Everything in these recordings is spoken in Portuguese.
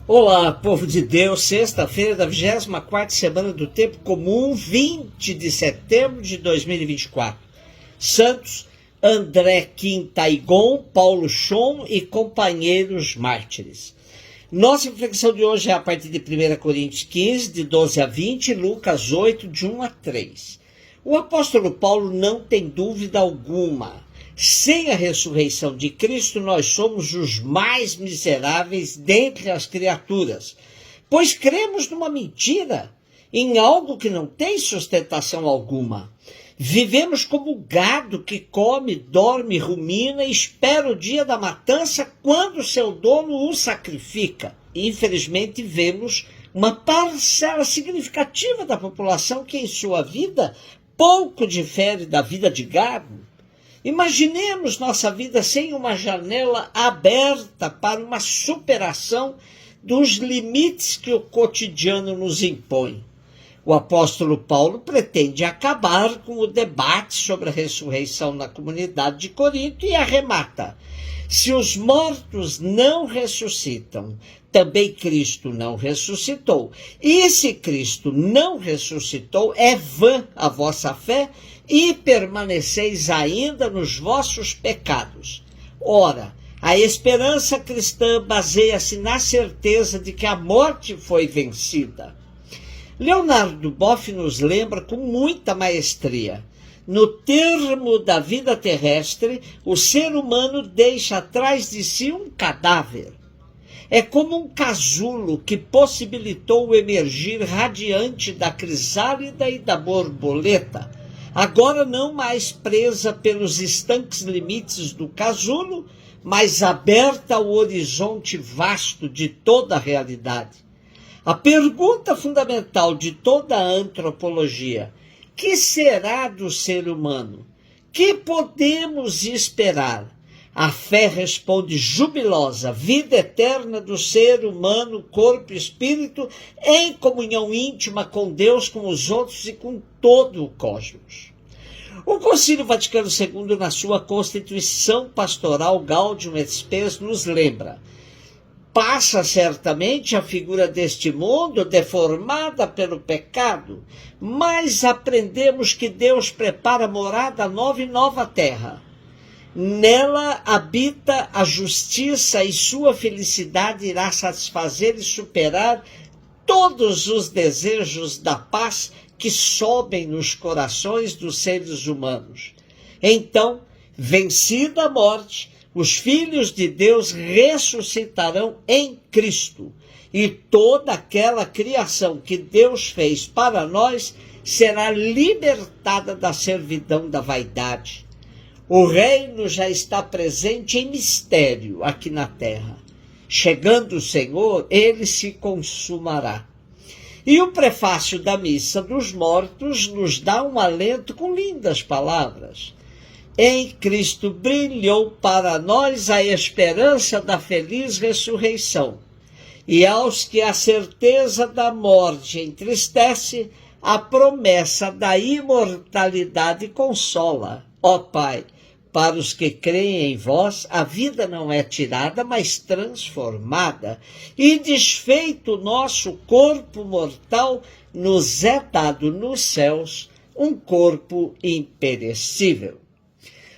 Olá, povo de Deus, sexta-feira da 24ª semana do Tempo Comum, 20 de setembro de 2024. Santos André Kim Taigon, Paulo Chon e companheiros mártires. Nossa reflexão de hoje é a partir de 1 Coríntios 15, de 12 a 20, e Lucas 8, de 1 a 3. O apóstolo Paulo não tem dúvida alguma. Sem a ressurreição de Cristo, nós somos os mais miseráveis dentre as criaturas, pois cremos numa mentira, em algo que não tem sustentação alguma. Vivemos como gado que come, dorme, rumina e espera o dia da matança quando seu dono o sacrifica. Infelizmente, vemos uma parcela significativa da população que em sua vida pouco difere da vida de gado. Imaginemos nossa vida sem uma janela aberta para uma superação dos limites que o cotidiano nos impõe. O apóstolo Paulo pretende acabar com o debate sobre a ressurreição na comunidade de Corinto e arremata: se os mortos não ressuscitam, também Cristo não ressuscitou. E se Cristo não ressuscitou, é vã a vossa fé e permaneceis ainda nos vossos pecados. Ora, a esperança cristã baseia-se na certeza de que a morte foi vencida. Leonardo Boff nos lembra com muita maestria: no termo da vida terrestre, o ser humano deixa atrás de si um cadáver. É como um casulo que possibilitou o emergir radiante da crisálida e da borboleta, agora não mais presa pelos estanques limites do casulo, mas aberta ao horizonte vasto de toda a realidade. A pergunta fundamental de toda a antropologia: que será do ser humano? Que podemos esperar? A fé responde jubilosa: vida eterna do ser humano, corpo e espírito, em comunhão íntima com Deus, com os outros e com todo o cosmos. O Concílio Vaticano II, na sua Constituição Pastoral Gaudium et Spes, nos lembra: passa certamente a figura deste mundo deformada pelo pecado, mas aprendemos que Deus prepara morada nova e nova terra. Nela habita a justiça e sua felicidade irá satisfazer e superar todos os desejos da paz que sobem nos corações dos seres humanos. Então, vencida a morte, os filhos de Deus ressuscitarão em Cristo, e toda aquela criação que Deus fez para nós será libertada da servidão da vaidade. O reino já está presente em mistério aqui na terra. Chegando o Senhor, ele se consumará. E o prefácio da Missa dos Mortos nos dá um alento com lindas palavras. Em Cristo brilhou para nós a esperança da feliz ressurreição. E aos que a certeza da morte entristece, a promessa da imortalidade consola. Ó Pai, para os que creem em vós, a vida não é tirada, mas transformada, e desfeito o nosso corpo mortal, nos é dado nos céus um corpo imperecível.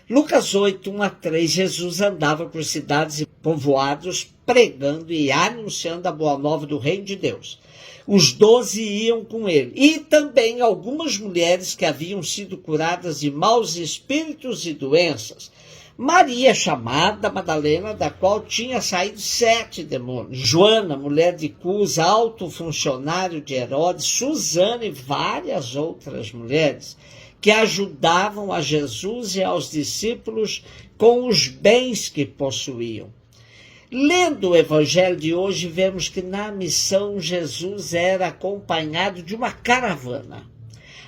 Lucas 8, 1 a 3, Jesus andava por cidades e povoados, pregando e anunciando a boa nova do reino de Deus. Os 12 iam com ele, e também algumas mulheres que haviam sido curadas de maus espíritos e doenças. Maria, chamada Madalena, da qual tinha saído 7 demônios. Joana, mulher de Cusa, alto funcionário de Herodes. Susana e várias outras mulheres que ajudavam a Jesus e aos discípulos com os bens que possuíam. Lendo o evangelho de hoje, vemos que na missão Jesus era acompanhado de uma caravana.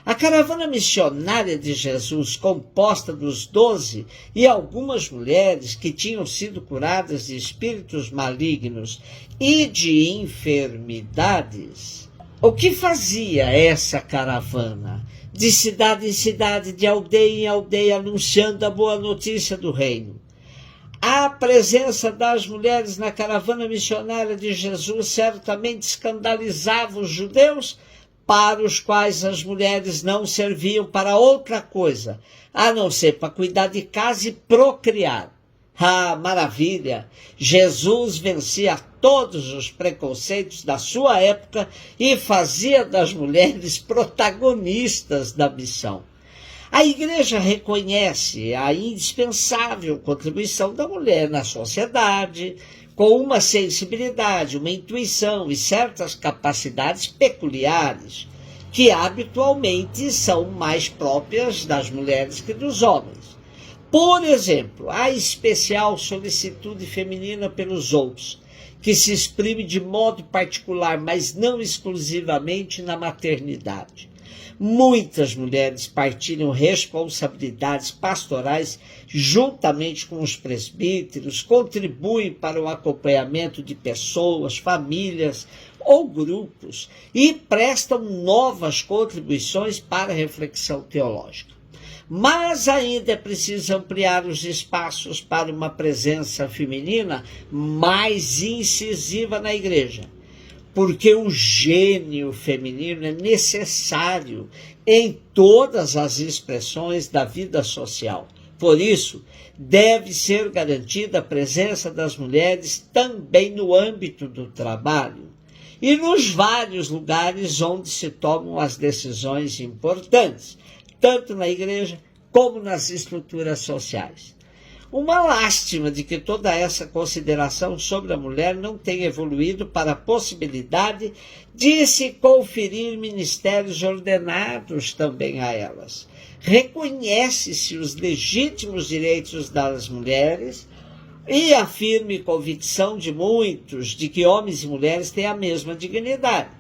A caravana missionária de Jesus, composta dos 12 e algumas mulheres que tinham sido curadas de espíritos malignos e de enfermidades. O que fazia essa caravana? De cidade em cidade, de aldeia em aldeia, anunciando a boa notícia do reino. A presença das mulheres na caravana missionária de Jesus certamente escandalizava os judeus, para os quais as mulheres não serviam para outra coisa, a não ser para cuidar de casa e procriar. Ah, maravilha! Jesus vencia todos os preconceitos da sua época e fazia das mulheres protagonistas da missão. A Igreja reconhece a indispensável contribuição da mulher na sociedade, com uma sensibilidade, uma intuição e certas capacidades peculiares, que habitualmente são mais próprias das mulheres que dos homens. Por exemplo, a especial solicitude feminina pelos outros, que se exprime de modo particular, mas não exclusivamente na maternidade. Muitas mulheres partilham responsabilidades pastorais juntamente com os presbíteros, contribuem para o acompanhamento de pessoas, famílias ou grupos e prestam novas contribuições para a reflexão teológica. Mas ainda é preciso ampliar os espaços para uma presença feminina mais incisiva na igreja, porque o gênio feminino é necessário em todas as expressões da vida social. Por isso, deve ser garantida a presença das mulheres também no âmbito do trabalho e nos vários lugares onde se tomam as decisões importantes, tanto na igreja como nas estruturas sociais. Uma lástima de que toda essa consideração sobre a mulher não tenha evoluído para a possibilidade de se conferir ministérios ordenados também a elas. Reconhece-se os legítimos direitos das mulheres e a firme convicção de muitos de que homens e mulheres têm a mesma dignidade.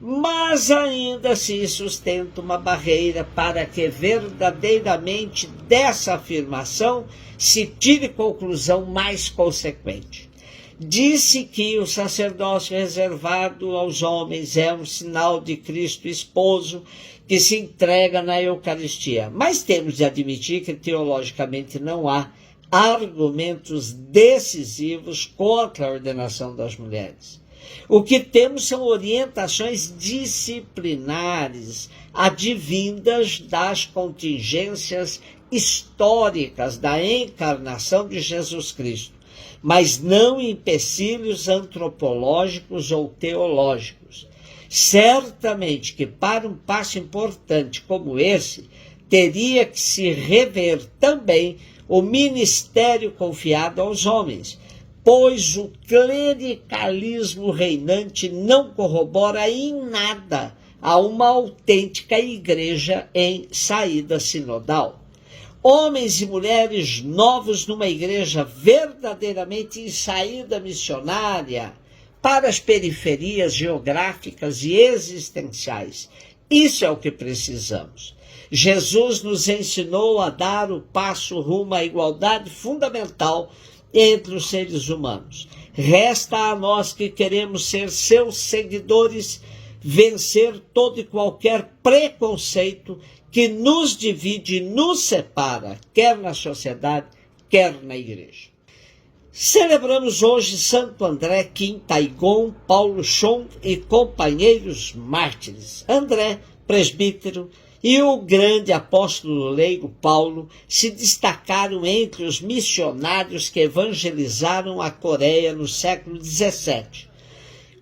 Mas ainda se sustenta uma barreira para que verdadeiramente dessa afirmação se tire conclusão mais consequente. Disse que o sacerdócio reservado aos homens é um sinal de Cristo esposo que se entrega na Eucaristia. Mas temos de admitir que teologicamente não há argumentos decisivos contra a ordenação das mulheres. O que temos são orientações disciplinares advindas das contingências históricas da encarnação de Jesus Cristo, mas não empecilhos antropológicos ou teológicos. Certamente que para um passo importante como esse, teria que se rever também o ministério confiado aos homens, pois o clericalismo reinante não corrobora em nada a uma autêntica igreja em saída sinodal. Homens e mulheres novos numa igreja verdadeiramente em saída missionária para as periferias geográficas e existenciais. Isso é o que precisamos. Jesus nos ensinou a dar o passo rumo à igualdade fundamental entre os seres humanos. Resta a nós que queremos ser seus seguidores vencer todo e qualquer preconceito que nos divide e nos separa, quer na sociedade, quer na igreja. Celebramos hoje Santo André, Kim Taegon, Paulo Chong e companheiros mártires. André, presbítero, e o grande apóstolo leigo Paulo se destacaram entre os missionários que evangelizaram a Coreia no século XVII.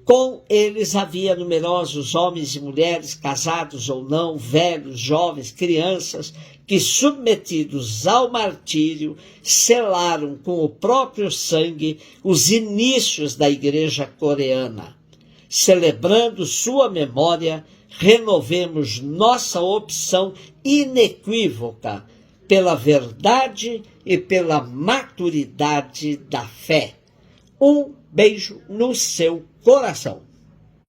Com eles havia numerosos homens e mulheres, casados ou não, velhos, jovens, crianças, que, submetidos ao martírio, selaram com o próprio sangue os inícios da igreja coreana. Celebrando sua memória, renovemos nossa opção inequívoca pela verdade e pela maturidade da fé. Um beijo no seu coração.